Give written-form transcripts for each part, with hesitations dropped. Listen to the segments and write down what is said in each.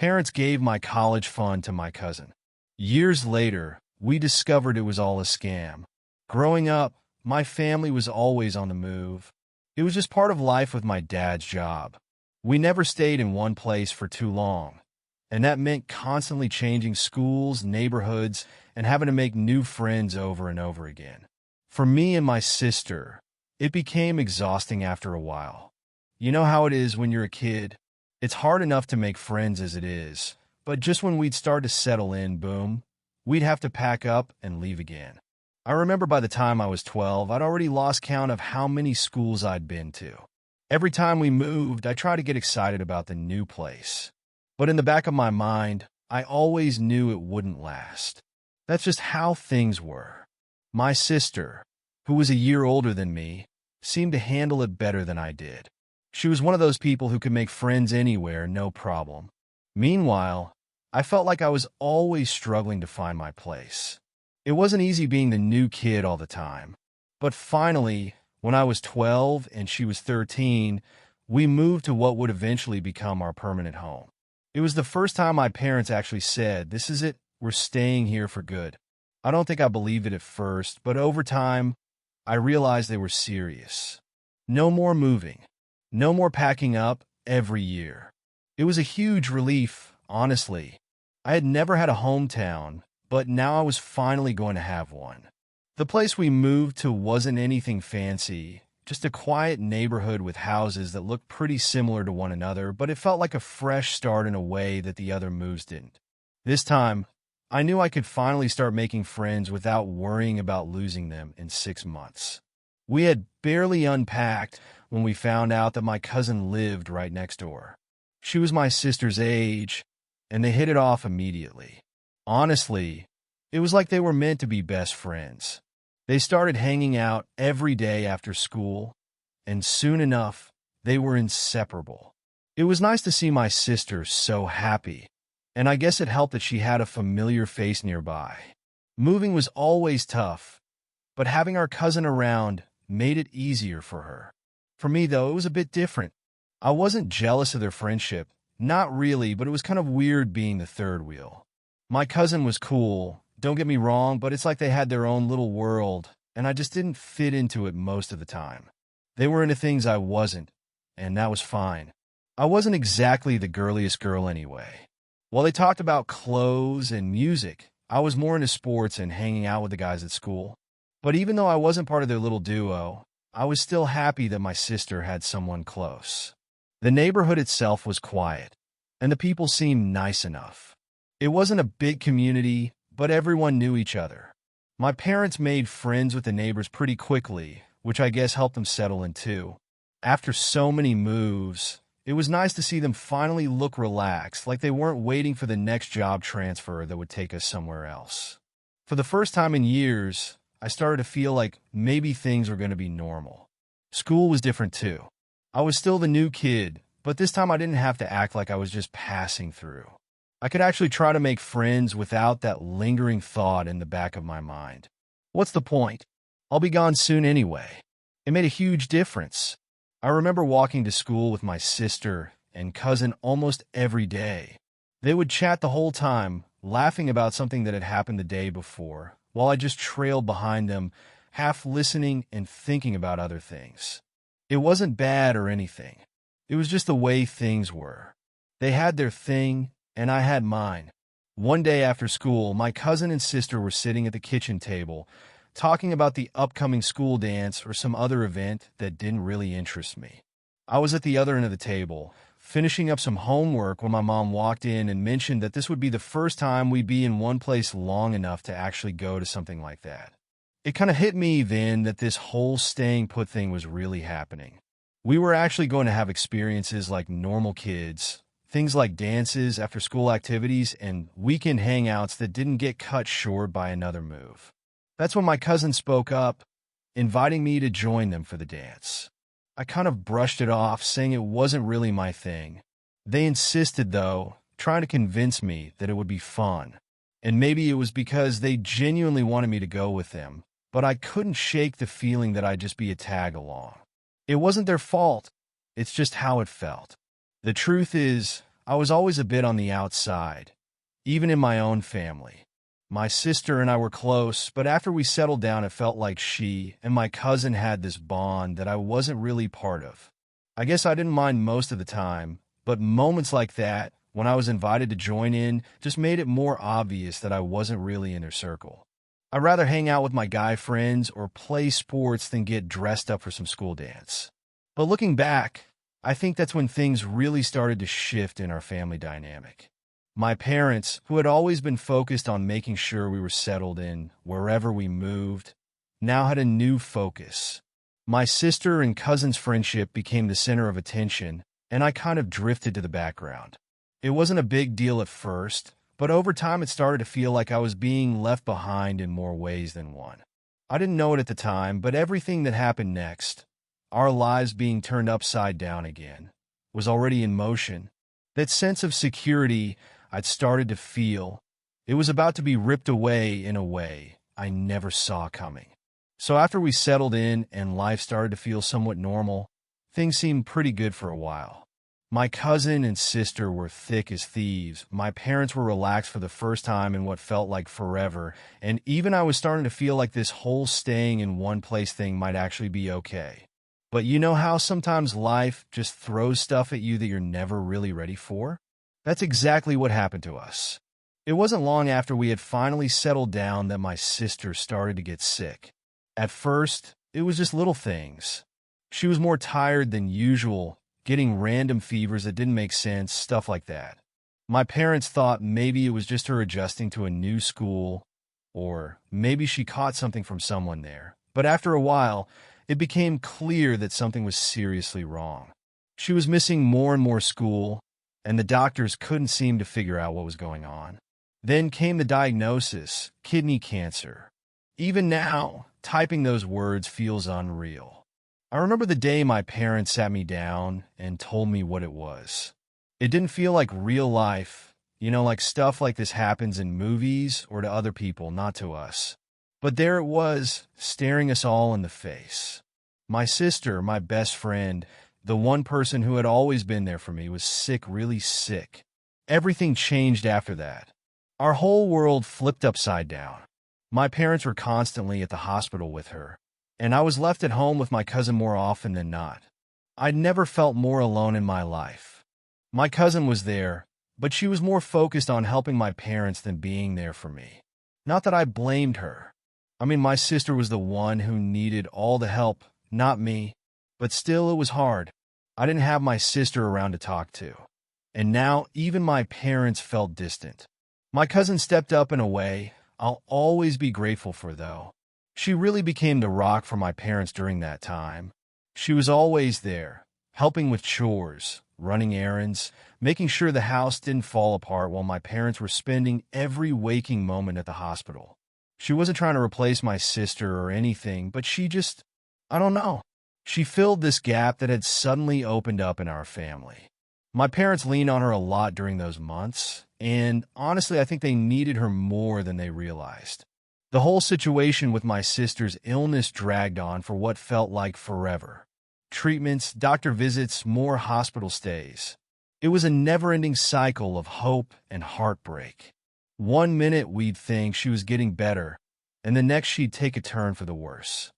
parents gave my college fund to my cousin. Years later, we discovered it was all a scam. Growing up, my family was always on the move. It was just part of life with my dad's job. We never stayed in one place for too long, and that meant constantly changing schools, neighborhoods, and having to make new friends over and over again. For me and my sister, it became exhausting after a while. You know how it is when you're a kid? It's hard enough to make friends as it is, but just when we'd start to settle in, boom, we'd have to pack up and leave again. I remember by the time I was 12, I'd already lost count of how many schools I'd been to. Every time we moved, I tried to get excited about the new place. But in the back of my mind, I always knew it wouldn't last. That's just how things were. My sister, who was a year older than me, seemed to handle it better than I did. She was one of those people who could make friends anywhere, no problem. Meanwhile, I felt like I was always struggling to find my place. It wasn't easy being the new kid all the time. But finally, when I was 12 and she was 13, we moved to what would eventually become our permanent home. It was the first time my parents actually said, "This is it, we're staying here for good." I don't think I believed it at first, but over time, I realized they were serious. No more moving. No more packing up every year. It was a huge relief, honestly. I had never had a hometown, but now I was finally going to have one. The place we moved to wasn't anything fancy, just a quiet neighborhood with houses that looked pretty similar to one another, but it felt like a fresh start in a way that the other moves didn't. This time, I knew I could finally start making friends without worrying about losing them in 6 months. We had barely unpacked when we found out that my cousin lived right next door. She was my sister's age, and they hit it off immediately. Honestly, it was like they were meant to be best friends. They started hanging out every day after school, and soon enough, they were inseparable. It was nice to see my sister so happy, and I guess it helped that she had a familiar face nearby. Moving was always tough, but having our cousin around made it easier for her. For me, though, it was a bit different. I wasn't jealous of their friendship. Not really, but it was kind of weird being the third wheel. My cousin was cool, don't get me wrong, but it's like they had their own little world, and I just didn't fit into it most of the time. They were into things I wasn't, and that was fine. I wasn't exactly the girliest girl anyway. While they talked about clothes and music, I was more into sports and hanging out with the guys at school. But even though I wasn't part of their little duo, I was still happy that my sister had someone close. The neighborhood itself was quiet, and the people seemed nice enough. It wasn't a big community, but everyone knew each other. My parents made friends with the neighbors pretty quickly, which I guess helped them settle in too. After so many moves, it was nice to see them finally look relaxed, like they weren't waiting for the next job transfer that would take us somewhere else. For the first time in years, I started to feel like maybe things were going to be normal. School was different too. I was still the new kid, but this time I didn't have to act like I was just passing through. I could actually try to make friends without that lingering thought in the back of my mind. What's the point? I'll be gone soon anyway. It made a huge difference. I remember walking to school with my sister and cousin almost every day. They would chat the whole time, laughing about something that had happened the day before, while I just trailed behind them, half listening and thinking about other things. It wasn't bad or anything. It was just the way things were. They had their thing, and I had mine. One day after school, my cousin and sister were sitting at the kitchen table, talking about the upcoming school dance or some other event that didn't really interest me. I was at the other end of the table, finishing up some homework when my mom walked in and mentioned that this would be the first time we'd be in one place long enough to actually go to something like that. It kind of hit me then that this whole staying put thing was really happening. We were actually going to have experiences like normal kids, things like dances, after-school activities, and weekend hangouts that didn't get cut short by another move. That's when my cousin spoke up, inviting me to join them for the dance. I kind of brushed it off, saying it wasn't really my thing. They insisted, though, trying to convince me that it would be fun. And maybe it was because they genuinely wanted me to go with them, but I couldn't shake the feeling that I'd just be a tag-along. It wasn't their fault. It's just how it felt. The truth is, I was always a bit on the outside, even in my own family. My sister and I were close, but after we settled down, it felt like she and my cousin had this bond that I wasn't really part of. I guess I didn't mind most of the time, but moments like that, when I was invited to join in, just made it more obvious that I wasn't really in their circle. I'd rather hang out with my guy friends or play sports than get dressed up for some school dance. But looking back, I think that's when things really started to shift in our family dynamic. My parents, who had always been focused on making sure we were settled in wherever we moved, now had a new focus. My sister and cousin's friendship became the center of attention, and I kind of drifted to the background. It wasn't a big deal at first, but over time it started to feel like I was being left behind in more ways than one. I didn't know it at the time, but everything that happened next, our lives being turned upside down again, was already in motion. That sense of security I'd started to feel, it was about to be ripped away in a way I never saw coming. So after we settled in and life started to feel somewhat normal, things seemed pretty good for a while. My cousin and sister were thick as thieves. My parents were relaxed for the first time in what felt like forever, and even I was starting to feel like this whole staying in one place thing might actually be okay. But you know how sometimes life just throws stuff at you that you're never really ready for? That's exactly what happened to us. It wasn't long after we had finally settled down that my sister started to get sick. At first, it was just little things. She was more tired than usual, getting random fevers that didn't make sense, stuff like that. My parents thought maybe it was just her adjusting to a new school, or maybe she caught something from someone there. But after a while, it became clear that something was seriously wrong. She was missing more and more school, and the doctors couldn't seem to figure out what was going on. Then came the diagnosis, kidney cancer. Even now, typing those words feels unreal. I remember the day my parents sat me down and told me what it was. It didn't feel like real life, like stuff like this happens in movies or to other people, not to us. But there it was, staring us all in the face. My sister, my best friend, the one person who had always been there for me, was sick, really sick. Everything changed after that. Our whole world flipped upside down. My parents were constantly at the hospital with her, and I was left at home with my cousin more often than not. I'd never felt more alone in my life. My cousin was there, but she was more focused on helping my parents than being there for me. Not that I blamed her. My sister was the one who needed all the help, not me. But still, it was hard. I didn't have my sister around to talk to. And now, even my parents felt distant. My cousin stepped up in a way I'll always be grateful for, though. She really became the rock for my parents during that time. She was always there, helping with chores, running errands, making sure the house didn't fall apart while my parents were spending every waking moment at the hospital. She wasn't trying to replace my sister or anything, but I don't know. She filled this gap that had suddenly opened up in our family. My parents leaned on her a lot during those months, and honestly, I think they needed her more than they realized. The whole situation with my sister's illness dragged on for what felt like forever. Treatments, doctor visits, more hospital stays. It was a never-ending cycle of hope and heartbreak. One minute we'd think she was getting better, and the next she'd take a turn for the worse.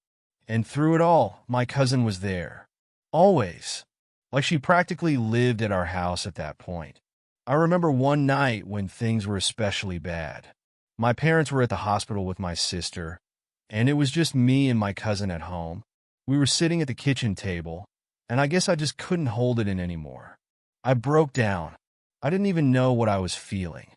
And through it all, my cousin was there. Always. Like she practically lived at our house at that point. I remember one night when things were especially bad. My parents were at the hospital with my sister, and it was just me and my cousin at home. We were sitting at the kitchen table, and I guess I just couldn't hold it in anymore. I broke down. I didn't even know what I was feeling.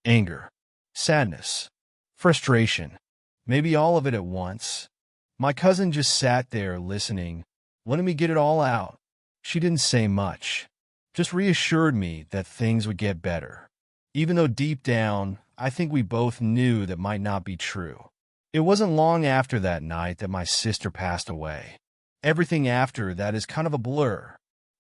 Anger, sadness, frustration, maybe all of it at once. My cousin just sat there listening, letting me get it all out. She didn't say much, just reassured me that things would get better. Even though deep down, I think we both knew that might not be true. It wasn't long after that night that my sister passed away. Everything after that is kind of a blur.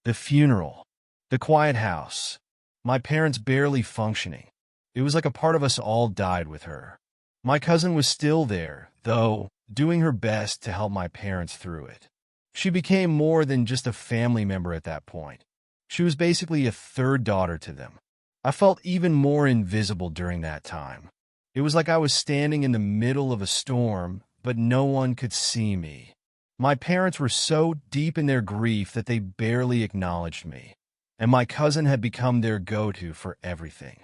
The funeral, the quiet house, my parents barely functioning. It was like a part of us all died with her. My cousin was still there, though, doing her best to help my parents through it. She became more than just a family member at that point. She was basically a third daughter to them. I felt even more invisible during that time. It was like I was standing in the middle of a storm, but no one could see me. My parents were so deep in their grief that they barely acknowledged me, and my cousin had become their go-to for everything.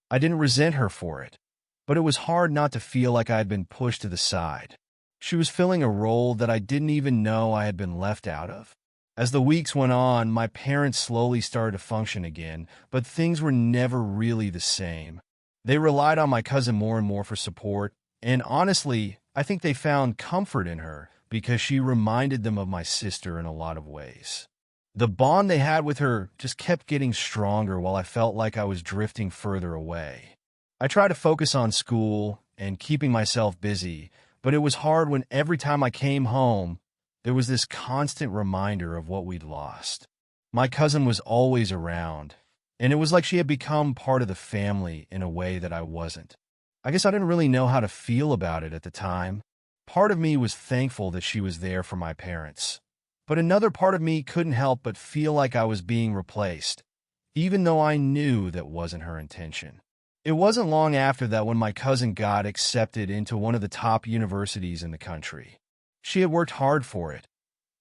I didn't resent her for it, but it was hard not to feel like I had been pushed to the side. She was filling a role that I didn't even know I had been left out of. As the weeks went on, my parents slowly started to function again, but things were never really the same. They relied on my cousin more and more for support, and honestly, I think they found comfort in her because she reminded them of my sister in a lot of ways. The bond they had with her just kept getting stronger while I felt like I was drifting further away. I tried to focus on school and keeping myself busy, but it was hard when every time I came home, there was this constant reminder of what we'd lost. My cousin was always around, and it was like she had become part of the family in a way that I wasn't. I guess I didn't really know how to feel about it at the time. Part of me was thankful that she was there for my parents, but another part of me couldn't help but feel like I was being replaced, even though I knew that wasn't her intention. It wasn't long after that when my cousin got accepted into one of the top universities in the country. She had worked hard for it,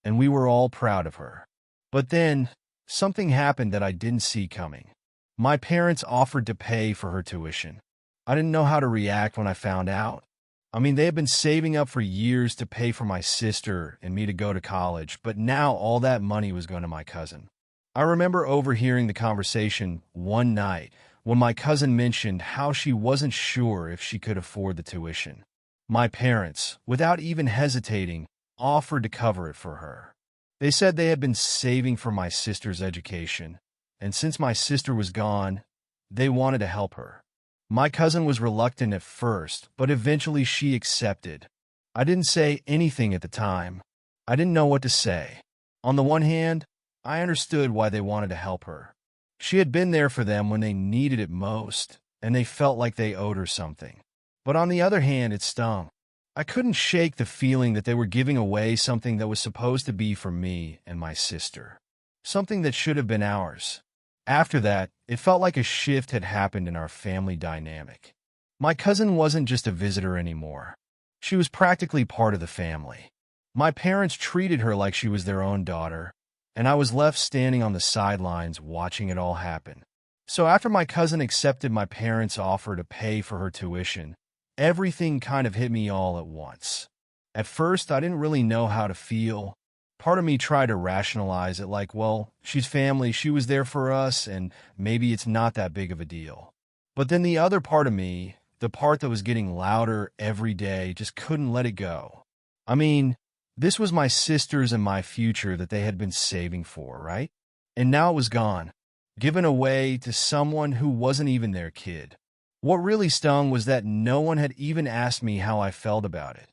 and we were all proud of her. But then, something happened that I didn't see coming. My parents offered to pay for her tuition. I didn't know how to react when I found out. I mean, they had been saving up for years to pay for my sister and me to go to college, but now all that money was going to my cousin. I remember overhearing the conversation one night when my cousin mentioned how she wasn't sure if she could afford the tuition. My parents, without even hesitating, offered to cover it for her. They said they had been saving for my sister's education, and since my sister was gone, they wanted to help her. My cousin was reluctant at first, but eventually she accepted. I didn't say anything at the time. I didn't know what to say. On the one hand, I understood why they wanted to help her. She had been there for them when they needed it most, and they felt like they owed her something. But on the other hand, it stung. I couldn't shake the feeling that they were giving away something that was supposed to be for me and my sister. Something that should have been ours. After that, it felt like a shift had happened in our family dynamic. My cousin wasn't just a visitor anymore. She was practically part of the family. My parents treated her like she was their own daughter, and I was left standing on the sidelines watching it all happen. So after my cousin accepted my parents' offer to pay for her tuition, everything kind of hit me all at once. At first, I didn't really know how to feel. Part of me tried to rationalize it like, well, she's family, she was there for us, and maybe it's not that big of a deal. But then the other part of me, the part that was getting louder every day, just couldn't let it go. I mean, this was my sister's and my future that they had been saving for, right? And now it was gone, given away to someone who wasn't even their kid. What really stung was that no one had even asked me how I felt about it.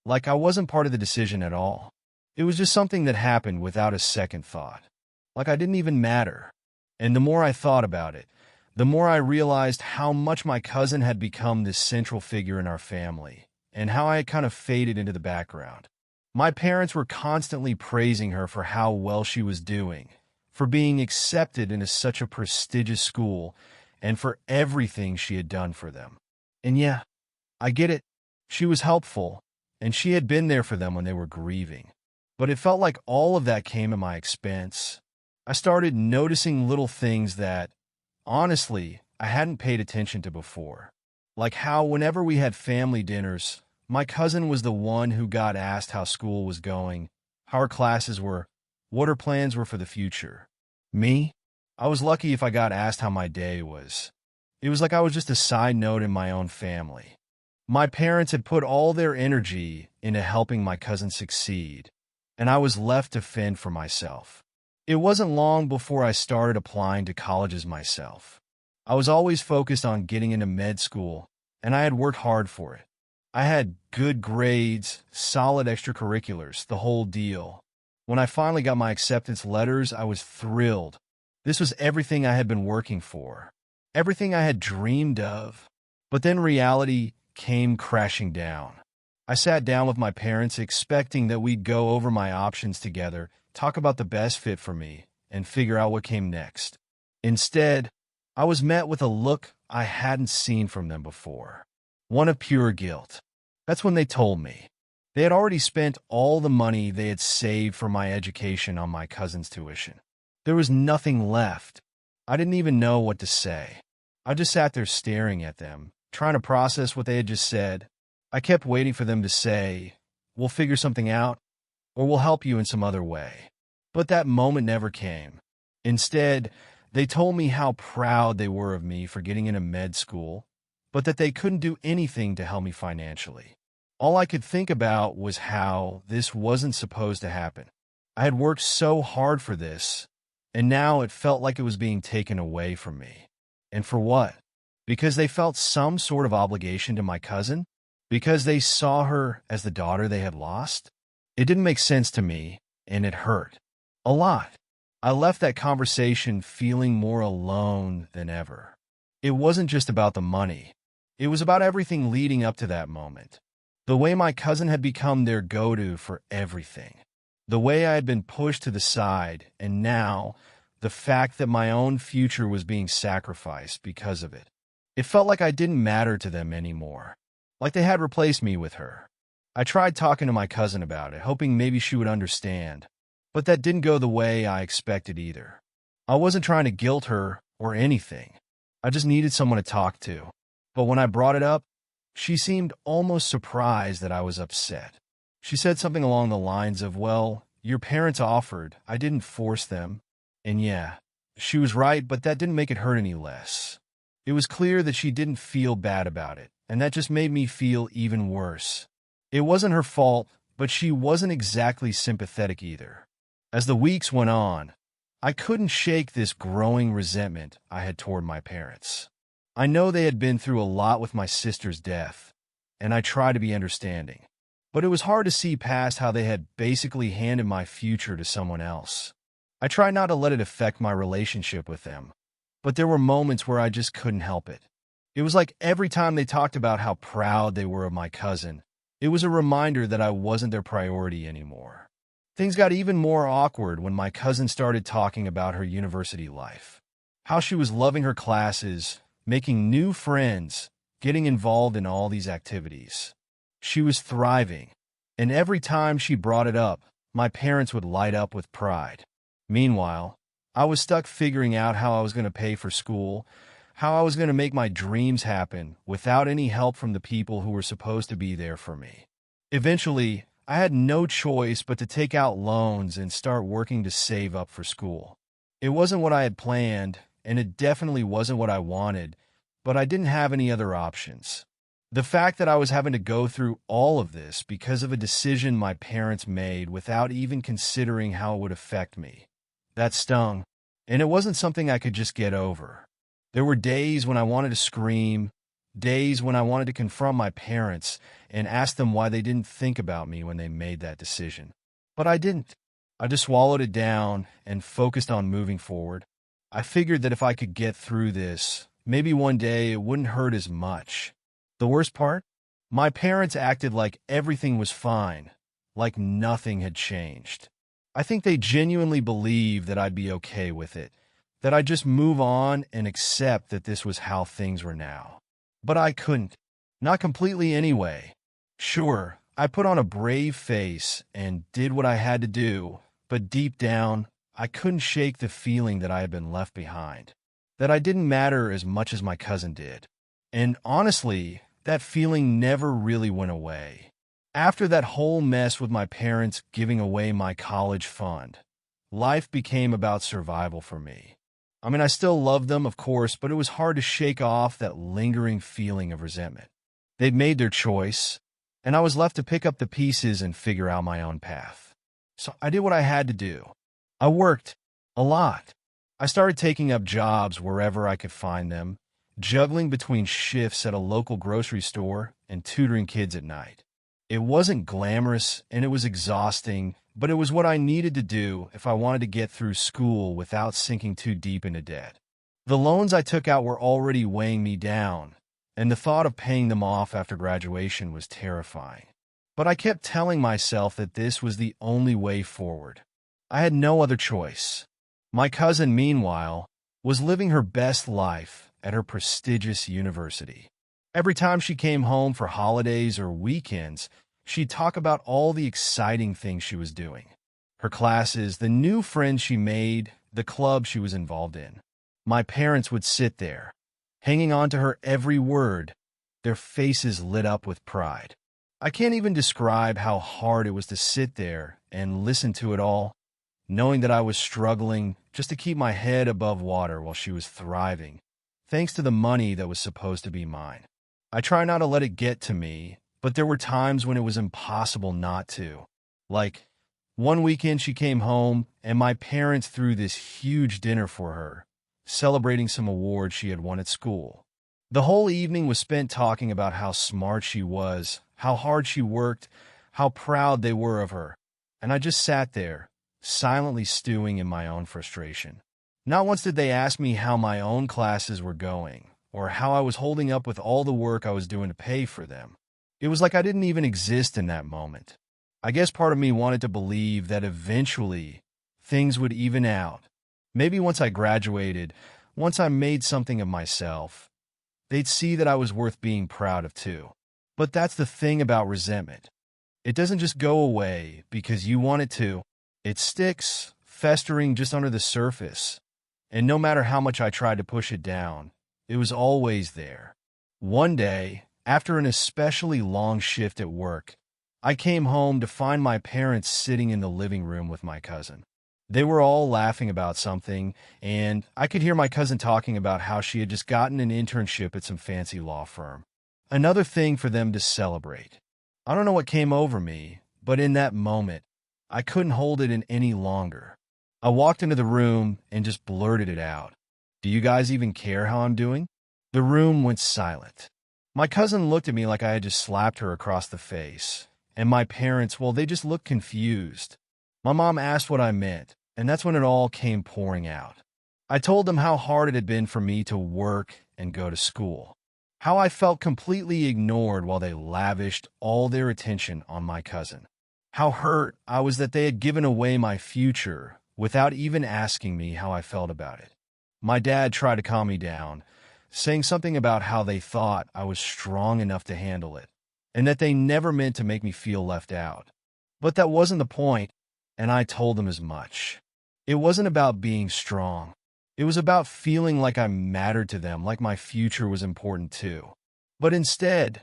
Like I wasn't part of the decision at all. It was just something that happened without a second thought. Like I didn't even matter. And the more I thought about it, the more I realized how much my cousin had become this central figure in our family, and how I had kind of faded into the background. My parents were constantly praising her for how well she was doing, for being accepted into such a prestigious school, and for everything she had done for them. And yeah, I get it. She was helpful, and she had been there for them when they were grieving. But it felt like all of that came at my expense. I started noticing little things that, honestly, I hadn't paid attention to before. Like how whenever we had family dinners, my cousin was the one who got asked how school was going, how her classes were, what her plans were for the future. Me? I was lucky if I got asked how my day was. It was like I was just a side note in my own family. My parents had put all their energy into helping my cousin succeed, and I was left to fend for myself. It wasn't long before I started applying to colleges myself. I was always focused on getting into med school, and I had worked hard for it. I had good grades, solid extracurriculars, the whole deal. When I finally got my acceptance letters, I was thrilled. This was everything I had been working for, everything I had dreamed of. But then reality came crashing down. I sat down with my parents expecting that we'd go over my options together, talk about the best fit for me, and figure out what came next. Instead, I was met with a look I hadn't seen from them before, one of pure guilt. That's when they told me. They had already spent all the money they had saved for my education on my cousin's tuition. There was nothing left. I didn't even know what to say. I just sat there staring at them, trying to process what they had just said. I kept waiting for them to say, "We'll figure something out," or "We'll help you in some other way." But that moment never came. Instead, they told me how proud they were of me for getting into med school, but that they couldn't do anything to help me financially. All I could think about was how this wasn't supposed to happen. I had worked so hard for this, and now it felt like it was being taken away from me. And for what? Because they felt some sort of obligation to my cousin? Because they saw her as the daughter they had lost? It didn't make sense to me, and it hurt. A lot. I left that conversation feeling more alone than ever. It wasn't just about the money. It was about everything leading up to that moment. The way my cousin had become their go-to for everything. The way I had been pushed to the side, and now, the fact that my own future was being sacrificed because of it. It felt like I didn't matter to them anymore. Like they had replaced me with her. I tried talking to my cousin about it, hoping maybe she would understand. But that didn't go the way I expected either. I wasn't trying to guilt her or anything. I just needed someone to talk to. But when I brought it up, she seemed almost surprised that I was upset. She said something along the lines of, "Well, your parents offered. I didn't force them." And yeah, she was right, but that didn't make it hurt any less. It was clear that she didn't feel bad about it, and that just made me feel even worse. It wasn't her fault, but she wasn't exactly sympathetic either. As the weeks went on, I couldn't shake this growing resentment I had toward my parents. I know they had been through a lot with my sister's death, and I tried to be understanding. But it was hard to see past how they had basically handed my future to someone else. I tried not to let it affect my relationship with them, but there were moments where I just couldn't help it. It was like every time they talked about how proud they were of my cousin, it was a reminder that I wasn't their priority anymore. Things got even more awkward when my cousin started talking about her university life. How she was loving her classes, making new friends, getting involved in all these activities. She was thriving, and every time she brought it up, my parents would light up with pride. Meanwhile, I was stuck figuring out how I was going to pay for school, how I was going to make my dreams happen without any help from the people who were supposed to be there for me. Eventually, I had no choice but to take out loans and start working to save up for school. It wasn't what I had planned, and it definitely wasn't what I wanted, but I didn't have any other options. The fact that I was having to go through all of this because of a decision my parents made without even considering how it would affect me, that stung, and it wasn't something I could just get over. There were days when I wanted to scream, days when I wanted to confront my parents and ask them why they didn't think about me when they made that decision. But I didn't. I just swallowed it down and focused on moving forward. I figured that if I could get through this, maybe one day it wouldn't hurt as much. The worst part? My parents acted like everything was fine, like nothing had changed. I think they genuinely believed that I'd be okay with it, that I'd just move on and accept that this was how things were now. But I couldn't. Not completely anyway. Sure, I put on a brave face and did what I had to do, but deep down, I couldn't shake the feeling that I had been left behind, that I didn't matter as much as my cousin did. And honestly, that feeling never really went away. After that whole mess with my parents giving away my college fund, life became about survival for me. I mean, I still loved them, of course, but it was hard to shake off that lingering feeling of resentment. They'd made their choice, and I was left to pick up the pieces and figure out my own path. So I did what I had to do. I worked a lot. I started taking up jobs wherever I could find them, juggling between shifts at a local grocery store and tutoring kids at night. It wasn't glamorous and it was exhausting, but it was what I needed to do if I wanted to get through school without sinking too deep into debt. The loans I took out were already weighing me down, and the thought of paying them off after graduation was terrifying. But I kept telling myself that this was the only way forward. I had no other choice. My cousin, meanwhile, was living her best life at her prestigious university. Every time she came home for holidays or weekends, she'd talk about all the exciting things she was doing. Her classes, the new friends she made, the club she was involved in. My parents would sit there, hanging on to her every word, their faces lit up with pride. I can't even describe how hard it was to sit there and listen to it all, knowing that I was struggling just to keep my head above water while she was thriving, thanks to the money that was supposed to be mine. I try not to let it get to me, but there were times when it was impossible not to. Like, one weekend she came home and my parents threw this huge dinner for her, celebrating some awards she had won at school. The whole evening was spent talking about how smart she was, how hard she worked, how proud they were of her, and I just sat there, silently stewing in my own frustration. Not once did they ask me how my own classes were going, or how I was holding up with all the work I was doing to pay for them. It was like I didn't even exist in that moment. I guess part of me wanted to believe that eventually things would even out. Maybe once I graduated, once I made something of myself, they'd see that I was worth being proud of too. But that's the thing about resentment. It doesn't just go away because you want it to. It sticks, festering just under the surface. And no matter how much I tried to push it down, it was always there. One day, after an especially long shift at work, I came home to find my parents sitting in the living room with my cousin. They were all laughing about something, and I could hear my cousin talking about how she had just gotten an internship at some fancy law firm. Another thing for them to celebrate. I don't know what came over me, but in that moment, I couldn't hold it in any longer. I walked into the room and just blurted it out. Do you guys even care how I'm doing? The room went silent. My cousin looked at me like I had just slapped her across the face, and my parents, well, they just looked confused. My mom asked what I meant, and that's when it all came pouring out. I told them how hard it had been for me to work and go to school, how I felt completely ignored while they lavished all their attention on my cousin, how hurt I was that they had given away my future without even asking me how I felt about it. My dad tried to calm me down, saying something about how they thought I was strong enough to handle it, and that they never meant to make me feel left out. But that wasn't the point, and I told them as much. It wasn't about being strong. It was about feeling like I mattered to them, like my future was important too. But instead,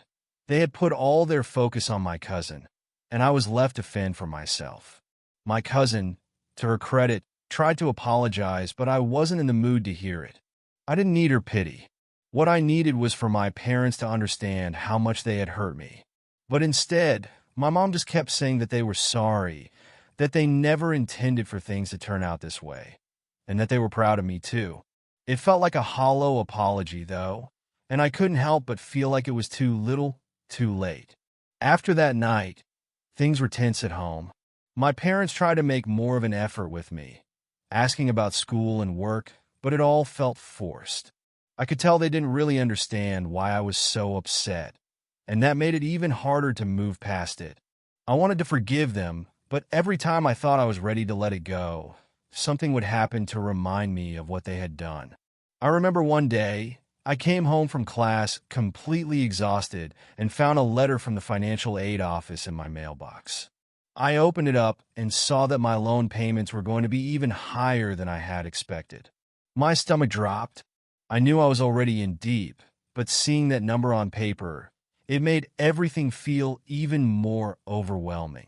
they had put all their focus on my cousin, and I was left to fend for myself. My cousin, to her credit, tried to apologize, but I wasn't in the mood to hear it. I didn't need her pity. What I needed was for my parents to understand how much they had hurt me. But instead, my mom just kept saying that they were sorry, that they never intended for things to turn out this way, and that they were proud of me too. It felt like a hollow apology, though, and I couldn't help but feel like it was too little, too late. After that night, things were tense at home. My parents tried to make more of an effort with me, asking about school and work, but it all felt forced. I could tell they didn't really understand why I was so upset, and that made it even harder to move past it. I wanted to forgive them, but every time I thought I was ready to let it go, something would happen to remind me of what they had done. I remember one day, I came home from class completely exhausted and found a letter from the financial aid office in my mailbox. I opened it up and saw that my loan payments were going to be even higher than I had expected. My stomach dropped. I knew I was already in deep, but seeing that number on paper, it made everything feel even more overwhelming.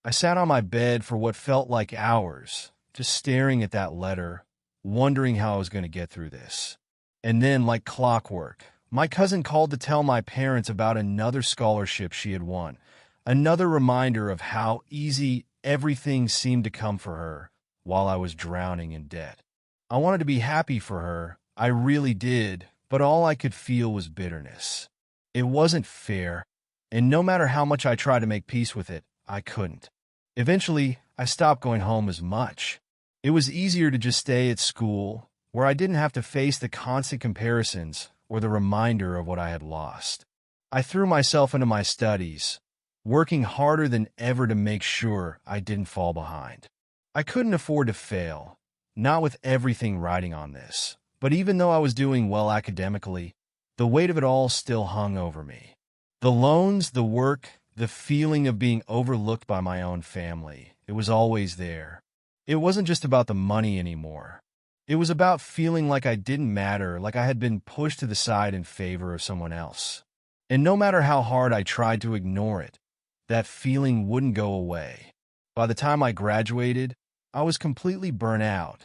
I sat on my bed for what felt like hours, just staring at that letter, wondering how I was going to get through this. And then, like clockwork, my cousin called to tell my parents about another scholarship she had won, another reminder of how easy everything seemed to come for her while I was drowning in debt. I wanted to be happy for her, I really did, but all I could feel was bitterness. It wasn't fair, and no matter how much I tried to make peace with it, I couldn't. Eventually, I stopped going home as much. It was easier to just stay at school, where I didn't have to face the constant comparisons or the reminder of what I had lost. I threw myself into my studies, working harder than ever to make sure I didn't fall behind. I couldn't afford to fail, not with everything riding on this. But even though I was doing well academically, the weight of it all still hung over me. The loans, the work, the feeling of being overlooked by my own family, it was always there. It wasn't just about the money anymore. It was about feeling like I didn't matter, like I had been pushed to the side in favor of someone else. And no matter how hard I tried to ignore it, that feeling wouldn't go away. By the time I graduated, I was completely burnt out.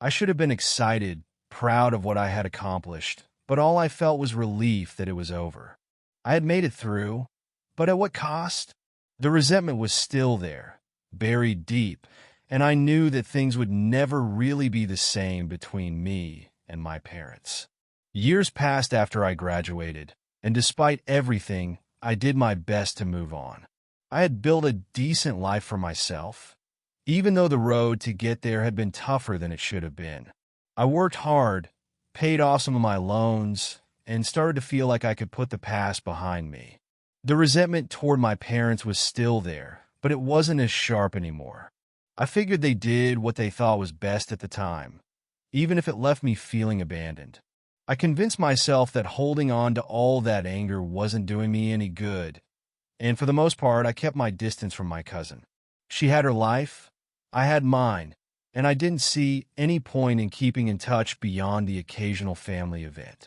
I should have been excited, proud of what I had accomplished, but all I felt was relief that it was over. I had made it through, but at what cost? The resentment was still there, buried deep, and I knew that things would never really be the same between me and my parents. Years passed after I graduated, and despite everything, I did my best to move on. I had built a decent life for myself, even though the road to get there had been tougher than it should have been. I worked hard, paid off some of my loans, and started to feel like I could put the past behind me. The resentment toward my parents was still there, but it wasn't as sharp anymore. I figured they did what they thought was best at the time, even if it left me feeling abandoned. I convinced myself that holding on to all that anger wasn't doing me any good, and for the most part, I kept my distance from my cousin. She had her life, I had mine, and I didn't see any point in keeping in touch beyond the occasional family event.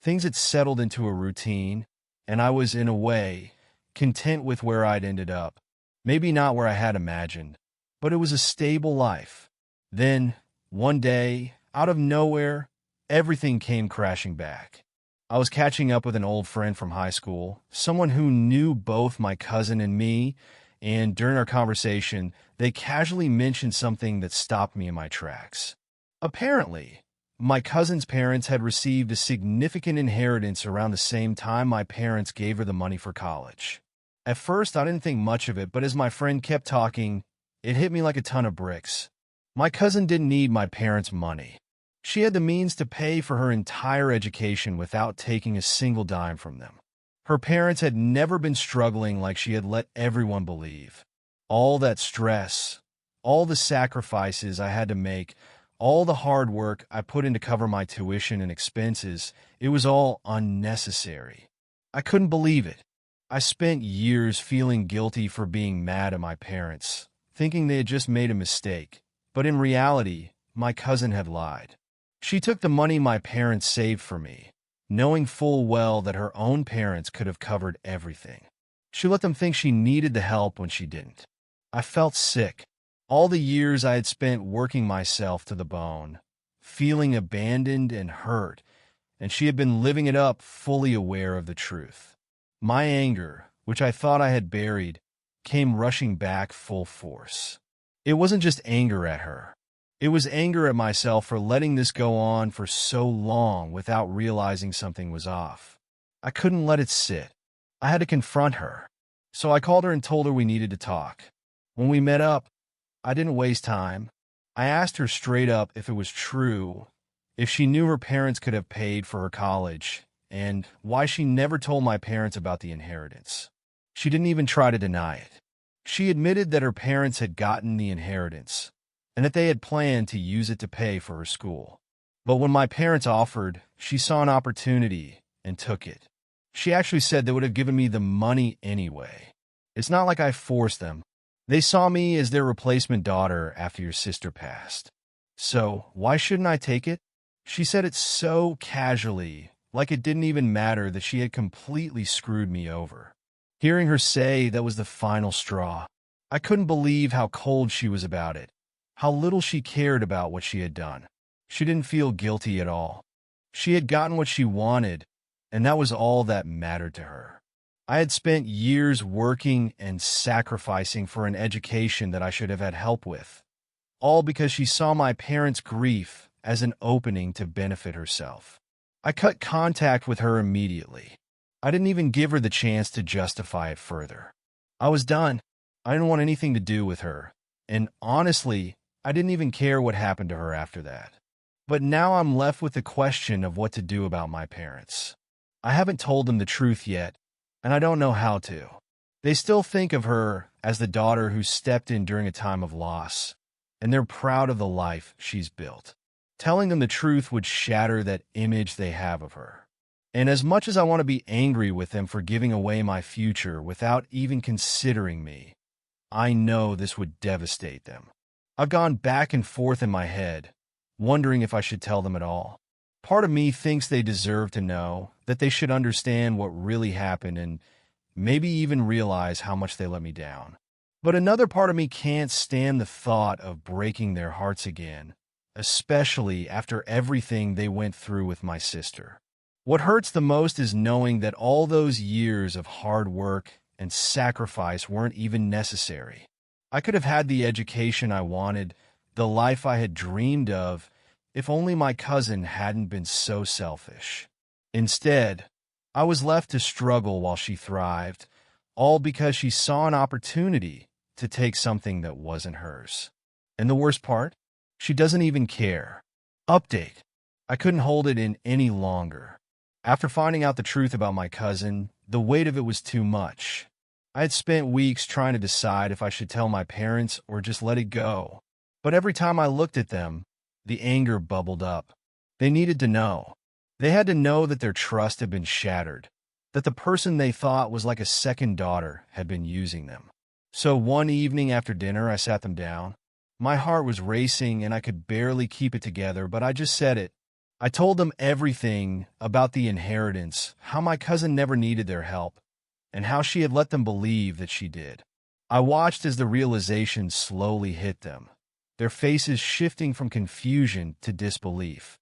Things had settled into a routine, and I was, in a way, content with where I'd ended up. Maybe not where I had imagined, but it was a stable life. Then, one day, out of nowhere, everything came crashing back. I was catching up with an old friend from high school, someone who knew both my cousin and me, and during our conversation, they casually mentioned something that stopped me in my tracks. Apparently, my cousin's parents had received a significant inheritance around the same time my parents gave her the money for college. At first, I didn't think much of it, but as my friend kept talking, it hit me like a ton of bricks. My cousin didn't need my parents' money. She had the means to pay for her entire education without taking a single dime from them. Her parents had never been struggling like she had let everyone believe. All that stress, all the sacrifices I had to make, all the hard work I put in to cover my tuition and expenses, it was all unnecessary. I couldn't believe it. I spent years feeling guilty for being mad at my parents, thinking they had just made a mistake. But in reality, my cousin had lied. She took the money my parents saved for me, knowing full well that her own parents could have covered everything. She let them think she needed the help when she didn't. I felt sick. All the years I had spent working myself to the bone, feeling abandoned and hurt, and she had been living it up, fully aware of the truth. My anger, which I thought I had buried, came rushing back full force. It wasn't just anger at her. It was anger at myself for letting this go on for so long without realizing something was off. I couldn't let it sit. I had to confront her. So I called her and told her we needed to talk. When we met up, I didn't waste time. I asked her straight up if it was true, if she knew her parents could have paid for her college, and why she never told my parents about the inheritance. She didn't even try to deny it. She admitted that her parents had gotten the inheritance, and that they had planned to use it to pay for her school. But when my parents offered, she saw an opportunity and took it. She actually said they would have given me the money anyway. It's not like I forced them. They saw me as their replacement daughter after your sister passed. So why shouldn't I take it? She said it so casually, like it didn't even matter that she had completely screwed me over. Hearing her say that was the final straw, I couldn't believe how cold she was about it, how little she cared about what she had done. She didn't feel guilty at all. She had gotten what she wanted, and that was all that mattered to her. I had spent years working and sacrificing for an education that I should have had help with, all because she saw my parents' grief as an opening to benefit herself. I cut contact with her immediately. I didn't even give her the chance to justify it further. I was done. I didn't want anything to do with her, and honestly, I didn't even care what happened to her after that. But now I'm left with the question of what to do about my parents. I haven't told them the truth yet, and I don't know how to. They still think of her as the daughter who stepped in during a time of loss, and they're proud of the life she's built. Telling them the truth would shatter that image they have of her. And as much as I want to be angry with them for giving away my future without even considering me, I know this would devastate them. I've gone back and forth in my head, wondering if I should tell them at all. Part of me thinks they deserve to know, that they should understand what really happened and maybe even realize how much they let me down. But another part of me can't stand the thought of breaking their hearts again, especially after everything they went through with my sister. What hurts the most is knowing that all those years of hard work and sacrifice weren't even necessary. I could have had the education I wanted, the life I had dreamed of, if only my cousin hadn't been so selfish. Instead, I was left to struggle while she thrived, all because she saw an opportunity to take something that wasn't hers. And the worst part? She doesn't even care. Update. I couldn't hold it in any longer. After finding out the truth about my cousin, the weight of it was too much. I had spent weeks trying to decide if I should tell my parents or just let it go. But every time I looked at them, the anger bubbled up. They needed to know. They had to know that their trust had been shattered, that the person they thought was like a second daughter had been using them. So one evening after dinner, I sat them down. My heart was racing and I could barely keep it together, but I just said it. I told them everything about the inheritance, how my cousin never needed their help, and how she had let them believe that she did. I watched as the realization slowly hit them, their faces shifting from confusion to disbelief,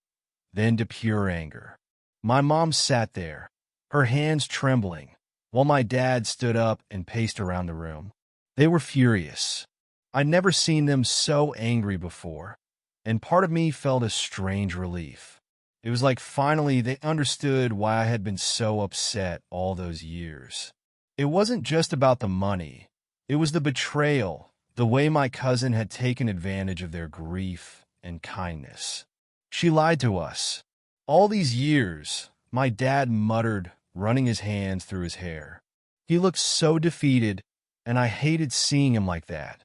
then to pure anger. My mom sat there, her hands trembling, while my dad stood up and paced around the room. They were furious. I'd never seen them so angry before, and part of me felt a strange relief. It was like finally they understood why I had been so upset all those years. It wasn't just about the money. It was the betrayal, the way my cousin had taken advantage of their grief and kindness. She lied to us. All these years, my dad muttered, running his hands through his hair. He looked so defeated, and I hated seeing him like that.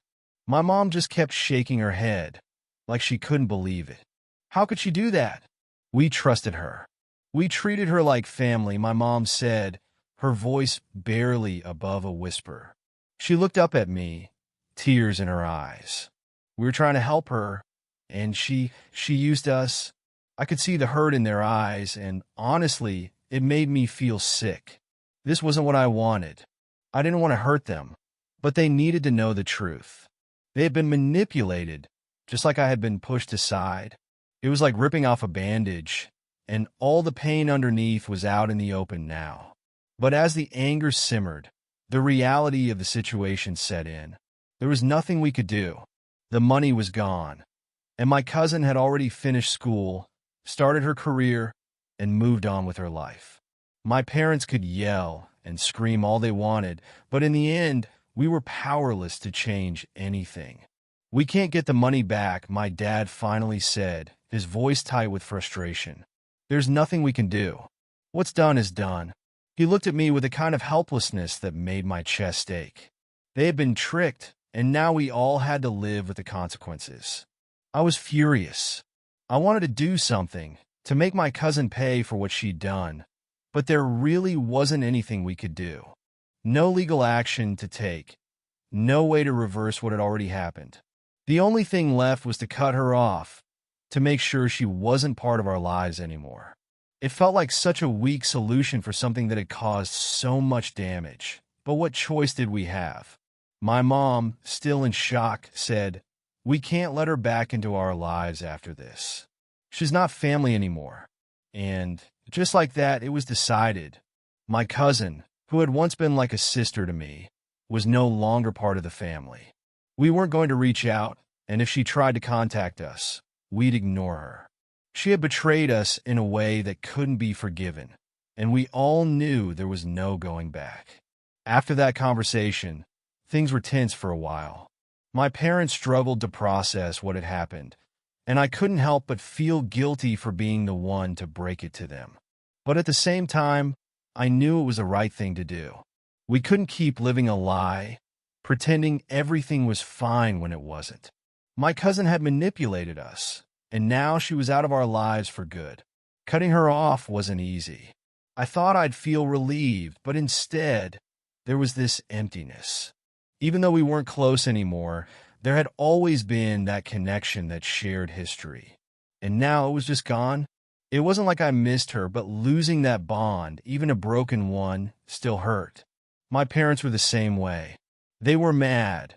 My mom just kept shaking her head, like she couldn't believe it. How could she do that? We trusted her. We treated her like family, my mom said, her voice barely above a whisper. She looked up at me, tears in her eyes. We were trying to help her, and she used us. I could see the hurt in their eyes, and honestly, it made me feel sick. This wasn't what I wanted. I didn't want to hurt them, but they needed to know the truth. They had been manipulated, just like I had been pushed aside. It was like ripping off a bandage, and all the pain underneath was out in the open now. But as the anger simmered, the reality of the situation set in. There was nothing we could do. The money was gone, and my cousin had already finished school, started her career, and moved on with her life. My parents could yell and scream all they wanted, but in the end, we were powerless to change anything. "We can't get the money back," my dad finally said, his voice tight with frustration. "There's nothing we can do. What's done is done." He looked at me with a kind of helplessness that made my chest ache. They had been tricked, and now we all had to live with the consequences. I was furious. I wanted to do something, to make my cousin pay for what she'd done, but there really wasn't anything we could do. No legal action to take. No way to reverse what had already happened. The only thing left was to cut her off, to make sure she wasn't part of our lives anymore. It felt like such a weak solution for something that had caused so much damage. But what choice did we have? My mom, still in shock, said, "We can't let her back into our lives after this. She's not family anymore." And just like that, it was decided. My cousin, who had once been like a sister to me, was no longer part of the family. We weren't going to reach out, and if she tried to contact us, we'd ignore her. She had betrayed us in a way that couldn't be forgiven, and we all knew there was no going back. After that conversation, things were tense for a while. My parents struggled to process what had happened, and I couldn't help but feel guilty for being the one to break it to them. But at the same time, I knew it was the right thing to do. We couldn't keep living a lie, pretending everything was fine when it wasn't. My cousin had manipulated us, and now she was out of our lives for good. Cutting her off wasn't easy. I thought I'd feel relieved, but instead, there was this emptiness. Even though we weren't close anymore, there had always been that connection that shared history. And now it was just gone. It wasn't like I missed her, but losing that bond, even a broken one, still hurt. My parents were the same way. They were mad,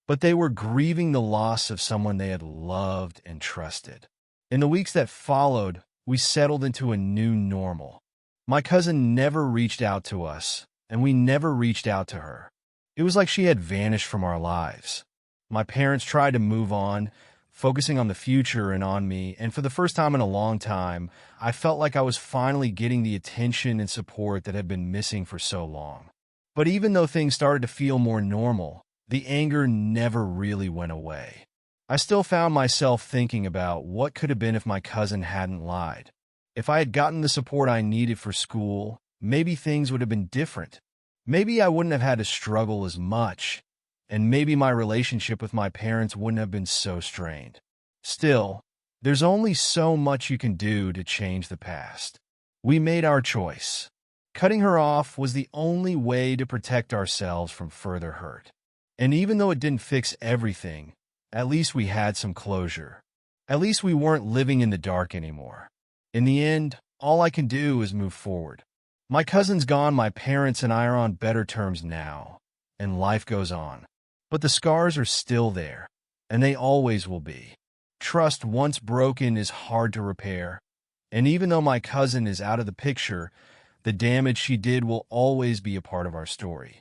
but they were grieving the loss of someone they had loved and trusted. In the weeks that followed, we settled into a new normal. My cousin never reached out to us, and we never reached out to her. It was like she had vanished from our lives. My parents tried to move on, focusing on the future and on me, and for the first time in a long time, I felt like I was finally getting the attention and support that had been missing for so long. But even though things started to feel more normal, the anger never really went away. I still found myself thinking about what could have been if my cousin hadn't lied. If I had gotten the support I needed for school, maybe things would have been different. Maybe I wouldn't have had to struggle as much, and maybe my relationship with my parents wouldn't have been so strained. Still, there's only so much you can do to change the past. We made our choice. Cutting her off was the only way to protect ourselves from further hurt. And even though it didn't fix everything, at least we had some closure. At least we weren't living in the dark anymore. In the end, all I can do is move forward. My cousin's gone, my parents and I are on better terms now, and life goes on. But the scars are still there, and they always will be. Trust once broken is hard to repair, and even though my cousin is out of the picture, the damage she did will always be a part of our story.